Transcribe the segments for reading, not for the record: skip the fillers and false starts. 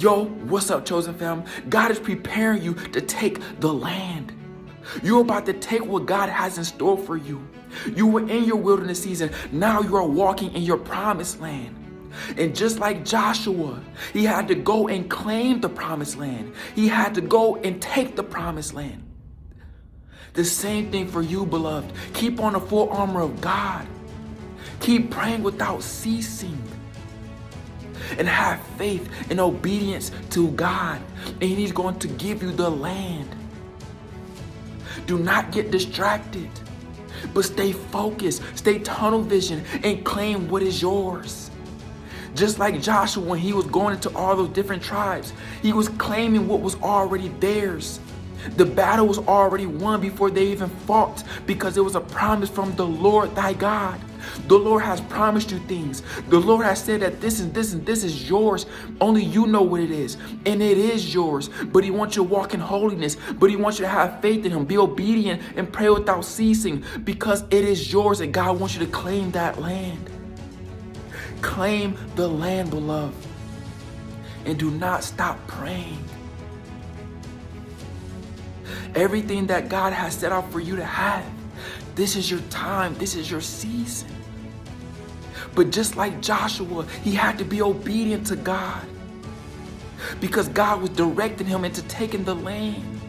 Yo, what's up, chosen fam? God is preparing you to take the land. You're about to take what God has in store for you. You were in your wilderness season. Now you are walking in your promised land. And just like Joshua, he had to go and claim the promised land. He had to go and take the promised land. The same thing for you, beloved. Keep on the full armor of God. Keep praying without ceasing. And have faith and obedience to God. And He's going to give you the land. Do not get distracted, but stay focused, stay tunnel vision, and claim what is yours. Just like Joshua, when he was going into all those different tribes, he was claiming what was already theirs. The battle was already won before they even fought, because it was a promise from the Lord thy God. The Lord has promised you things. The Lord has said that this and this and this is yours. Only you know what it is. And it is yours. But He wants you to walk in holiness. But He wants you to have faith in Him. Be obedient and pray without ceasing, because it is yours and God wants you to claim that land. Claim the land, beloved. And do not stop praying. Everything that God has set out for you to have, this is your time. This is your season. But just like Joshua, he had to be obedient to God, because God was directing him into taking the land.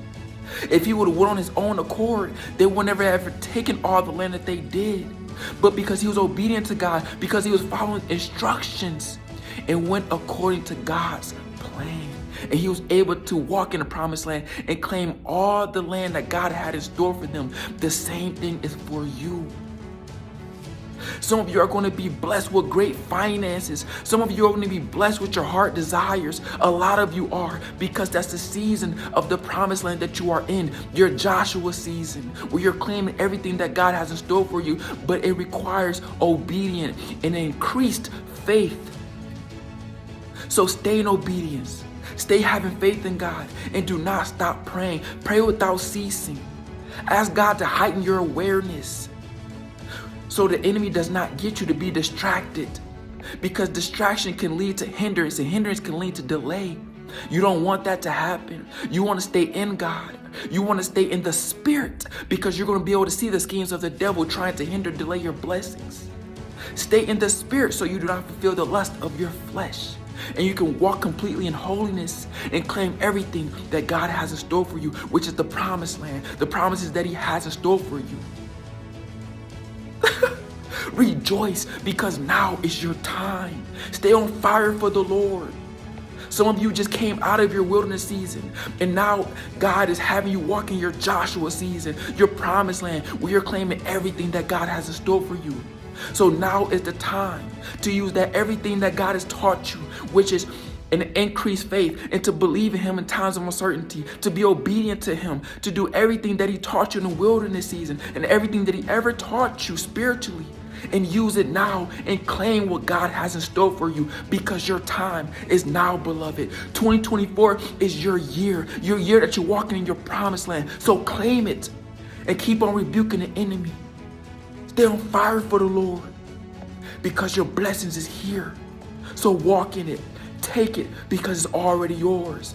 If he would have went on his own accord, they would never have ever taken all the land that they did. But because he was obedient to God, because he was following instructions and went according to God's plan, and he was able to walk in the promised land and claim all the land that God had in store for them. The same thing is for you. Some of you are going to be blessed with great finances. Some of you are going to be blessed with your heart desires. A lot of you are, because that's the season of the promised land that you are in. Your Joshua season, where you're claiming everything that God has in store for you, but it requires obedience and increased faith. So stay in obedience. Stay having faith in God, and do not stop praying. Pray without ceasing. Ask God to heighten your awareness, so the enemy does not get you to be distracted, because distraction can lead to hindrance, and hindrance can lead to delay. You don't want that to happen. You want to stay in God. You want to stay in the Spirit, because you're going to be able to see the schemes of the devil trying to hinder, delay your blessings. Stay in the Spirit so you do not fulfill the lust of your flesh, and you can walk completely in holiness and claim everything that God has in store for you, which is the promised land, the promises that He has in store for you. Rejoice, because now is your time. Stay on fire for the Lord. Some of you just came out of your wilderness season, and now God is having you walk in your Joshua season, your promised land, where you're claiming everything that God has in store for you. So now is the time to use that everything that God has taught you, which is an increased faith, and to believe in Him in times of uncertainty, to be obedient to Him, to do everything that He taught you in the wilderness season, and everything that He ever taught you spiritually, and use it now and claim what God has in store for you, because your time is now, beloved. 2024 is your year that you're walking in your promised land. So claim it and keep on rebuking the enemy. Stay on fire for the Lord, because your blessings is here. So walk in it. Take it, because it's already yours.